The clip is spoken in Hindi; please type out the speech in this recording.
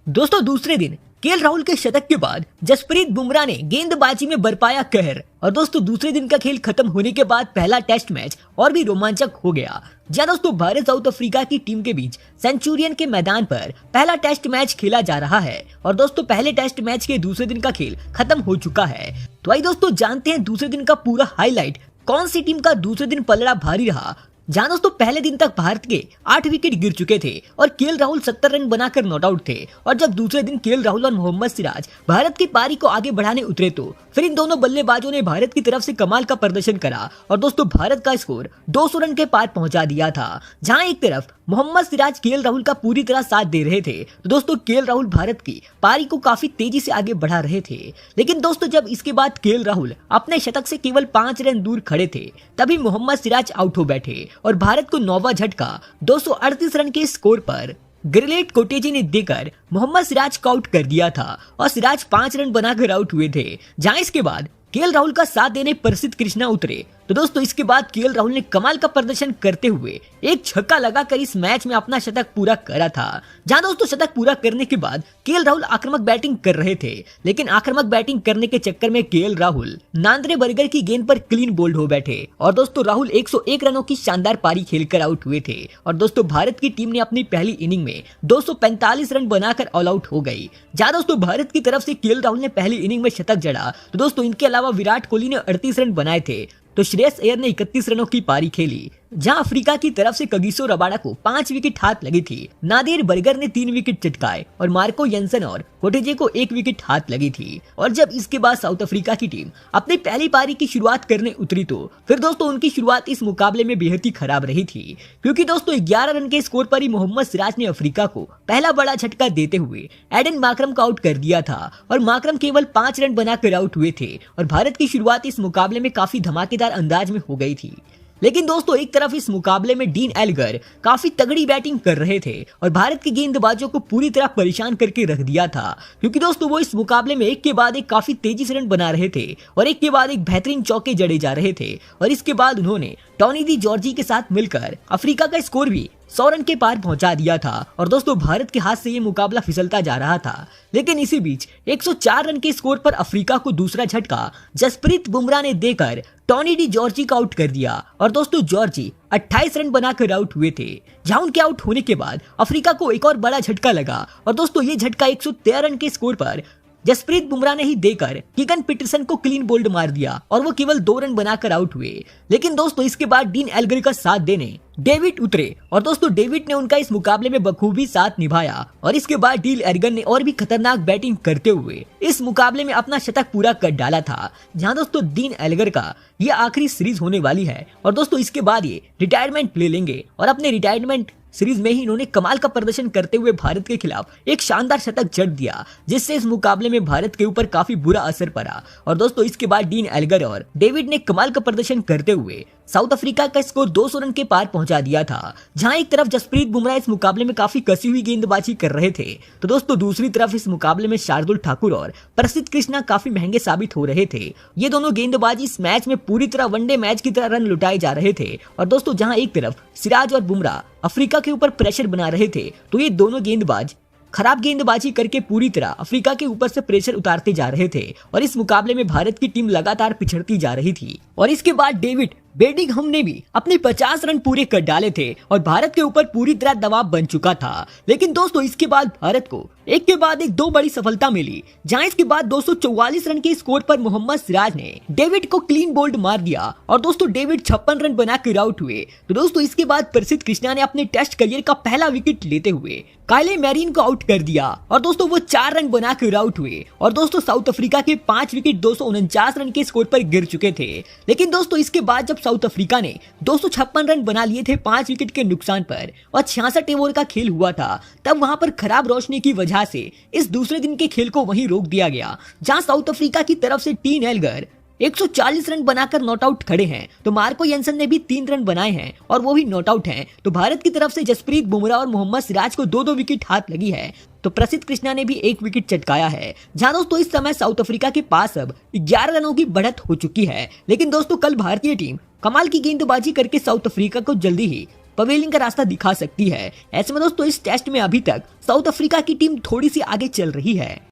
दोस्तों दूसरे दिन केएल राहुल के शतक के बाद जसप्रीत बुमराह ने गेंदबाजी में बरपाया कहर। और दोस्तों दूसरे दिन का खेल खत्म होने के बाद पहला टेस्ट मैच और भी रोमांचक हो गया। जहां दोस्तों भारत साउथ अफ्रीका की टीम के बीच सेंचुरियन के मैदान पर पहला टेस्ट मैच खेला जा रहा है। और दोस्तों पहले टेस्ट मैच के दूसरे दिन का खेल खत्म हो चुका है। तो आइए दोस्तों जानते हैं दूसरे दिन का पूरा हाईलाइट, कौन सी टीम का दूसरे दिन पलड़ा भारी रहा। जहां दोस्तों पहले दिन तक भारत के 8 विकेट गिर चुके थे और केएल राहुल 70 रन बनाकर नॉट आउट थे। और जब दूसरे दिन केएल राहुल और मोहम्मद सिराज भारत की पारी को आगे बढ़ाने उतरे तो फिर इन दोनों बल्लेबाजों ने भारत की तरफ से कमाल का प्रदर्शन करा और दोस्तों भारत का स्कोर 200 रन के पार पहुंचा दिया था। जहां एक तरफ मोहम्मद सिराज केएल राहुल का पूरी तरह साथ दे रहे थे तो दोस्तों केएल राहुल भारत की पारी को काफी तेजी से आगे बढ़ा रहे थे। लेकिन दोस्तों जब इसके बाद केएल राहुल अपने शतक से केवल 5 रन दूर खड़े थे तभी मोहम्मद सिराज आउट हो बैठे और भारत को 9वां झटका 238 रन के स्कोर पर ग्रेलेट कोटेजी ने देकर मोहम्मद सिराज को आउट कर दिया था और सिराज 5 रन बनाकर आउट हुए थे। जहां इसके बाद केएल राहुल का साथ देने प्रसिद्ध कृष्णा उतरे तो दोस्तों इसके बाद केएल राहुल ने कमाल का प्रदर्शन करते हुए एक छक्का लगाकर इस मैच में अपना शतक पूरा करा था। जहां दोस्तों शतक पूरा करने के बाद केएल राहुल आक्रामक बैटिंग कर रहे थे, लेकिन आक्रामक बैटिंग करने के चक्कर में केएल राहुल नांद्रे बर्गर की गेंद पर क्लीन बोल्ड हो बैठे और दोस्तों राहुल 101 रनों की शानदार पारी खेलकर आउट हुए थे। और दोस्तों भारत की टीम ने अपनी पहली इनिंग में 245 रन बनाकर ऑल आउट हो गई। जहां दोस्तों भारत की तरफ से केएल राहुल ने पहली इनिंग में शतक जड़ा तो दोस्तों इनके अलावा विराट कोहली ने 38 रन बनाए थे तो श्रेयस अय्यर ने 31 रनों की पारी खेली। जहां अफ्रीका की तरफ से कगिसो रबाडा को 5 विकेट हाथ लगी थी, नादिर बर्गर ने 3 विकेट चटकाए और मार्को यंसन और कोटेजे को 1 विकेट हाथ लगी थी। और जब इसके बाद साउथ अफ्रीका की टीम अपनी पहली पारी की शुरुआत करने उतरी तो फिर दोस्तों उनकी शुरुआत इस मुकाबले में बेहद ही खराब रही थी, क्योंकि दोस्तों 11 रन के स्कोर पर ही मोहम्मद सिराज ने अफ्रीका को पहला बड़ा झटका देते हुए एडन माकरम को आउट कर दिया था और माकरम केवल 5 रन बनाकर आउट हुए थे और भारत की शुरुआत इस मुकाबले में काफी धमाकेदार अंदाज में हो गई थी। लेकिन दोस्तों एक तरफ इस मुकाबले में डीन एल्गर काफी तगड़ी बैटिंग कर रहे थे और भारत के गेंदबाजों को पूरी तरह परेशान करके रख दिया था, क्योंकि दोस्तों वो इस मुकाबले में एक के बाद एक काफी तेजी से रन बना रहे थे और एक के बाद एक बेहतरीन चौके जड़े जा रहे थे। और इसके बाद उन्होंने टॉनी डी जॉर्जी के साथ मिलकर अफ्रीका का स्कोर भी 100 रन के पार पहुंचा दिया था और दोस्तों भारत के हाथ से ये मुकाबला फिसलता जा रहा था। लेकिन इसी बीच 104 रन के स्कोर पर अफ्रीका को दूसरा झटका जसप्रीत बुमराह ने देकर टॉनी डी जॉर्जी को आउट कर दिया और दोस्तों जॉर्जी 28 रन बनाकर आउट हुए थे। जहां उनके आउट होने के बाद अफ्रीका को एक और बड़ा झटका लगा और दोस्तों ये झटका 113 रन के स्कोर पर जसप्रीत बुमराह ने ही देकर कीगन पीटरसन को क्लीन बोल्ड मार दिया और वो केवल 2 रन बनाकर आउट हुए। लेकिन दोस्तों इसके बाद डीन एल्गर का साथ देने डेविड उतरे और दोस्तों डेविड ने उनका इस मुकाबले में बखूबी साथ निभाया और इसके बाद डीन एल्गर ने और भी खतरनाक बैटिंग करते हुए इस मुकाबले में अपना शतक पूरा कर डाला था। जहां दोस्तों डीन एल्गर का ये आखिरी सीरीज होने वाली है और दोस्तों इसके बाद ये रिटायरमेंट ले लेंगे और अपने रिटायरमेंट सीरीज में ही इन्होंने कमाल का प्रदर्शन करते हुए भारत के खिलाफ एक शानदार शतक जड़ दिया, जिससे इस मुकाबले में भारत के ऊपर काफी बुरा असर पड़ा। और दोस्तों इसके बाद डीन एल्गर और डेविड ने कमाल का प्रदर्शन करते हुए साउथ अफ्रीका का स्कोर 200 रन के पार पहुंचा दिया था। जहां एक तरफ जसप्रीत बुमराह इस मुकाबले में काफी कसी हुई गेंदबाजी कर रहे थे तो दोस्तों दूसरी तरफ इस मुकाबले में शार्दुल ठाकुर और प्रसिद्ध कृष्णा काफी महंगे साबित हो रहे थे। ये दोनों गेंदबाजी इस मैच में पूरी तरह वनडे मैच की तरह रन लुटाए जा रहे थे। और दोस्तों जहां एक तरफ सिराज और बुमराह अफ्रीका के ऊपर प्रेशर बना रहे थे तो ये दोनों गेंदबाज खराब गेंदबाजी करके पूरी तरह अफ्रीका के ऊपर से प्रेशर उतारते जा रहे थे और इस मुकाबले में भारत की टीम लगातार पिछड़ती जा रही थी। और इसके बाद डेविड बेडिंघम ने भी अपने 50 रन पूरे कर डाले थे और भारत के ऊपर पूरी तरह दबाव बन चुका था। लेकिन दोस्तों इसके बाद भारत को एक के बाद एक 2 बड़ी सफलता मिली। जहां इसके बाद 244 रन के स्कोर पर मोहम्मद सिराज ने डेविड को क्लीन बोल्ड मार दिया और दोस्तों डेविड 56 रन बनाकर आउट हुए। तो दोस्तों इसके बाद प्रसिद्ध कृष्णा ने अपने टेस्ट करियर का पहला विकेट लेते हुए काइले मैरिन को आउट कर दिया और दोस्तों वो 4 रन बनाकर आउट हुए। और दोस्तों साउथ अफ्रीका के 5 विकेट 249 रन के स्कोर पर गिर चुके थे। लेकिन दोस्तों इसके बाद जब साउथ अफ्रीका ने 256 रन बना लिए थे 5 विकेट के नुकसान पर और 66 ओवर का खेल हुआ था, तब वहां पर खराब रोशनी की वजह से इस दूसरे दिन के खेल को वहीं रोक दिया गया। जहां साउथ अफ्रीका की तरफ से डीन एल्गर 140 रन बनाकर नॉट आउट खड़े हैं तो मार्को यंसन ने भी 3 रन बनाए हैं और वो भी नॉट आउट हैं। तो भारत की तरफ से जसप्रीत बुमराह और मोहम्मद सिराज को 2-2 विकेट हाथ लगी है तो प्रसिद्ध कृष्णा ने भी 1 विकेट चटकाया है। जहां दोस्तों इस समय साउथ अफ्रीका के पास अब 11 रनों की बढ़त हो चुकी है। लेकिन दोस्तों कल भारतीय टीम कमाल की गेंदबाजी करके साउथ अफ्रीका को जल्दी ही पवेलियन का रास्ता दिखा सकती है। ऐसे में दोस्तों इस टेस्ट में अभी तक साउथ अफ्रीका की टीम थोड़ी सी आगे चल रही है।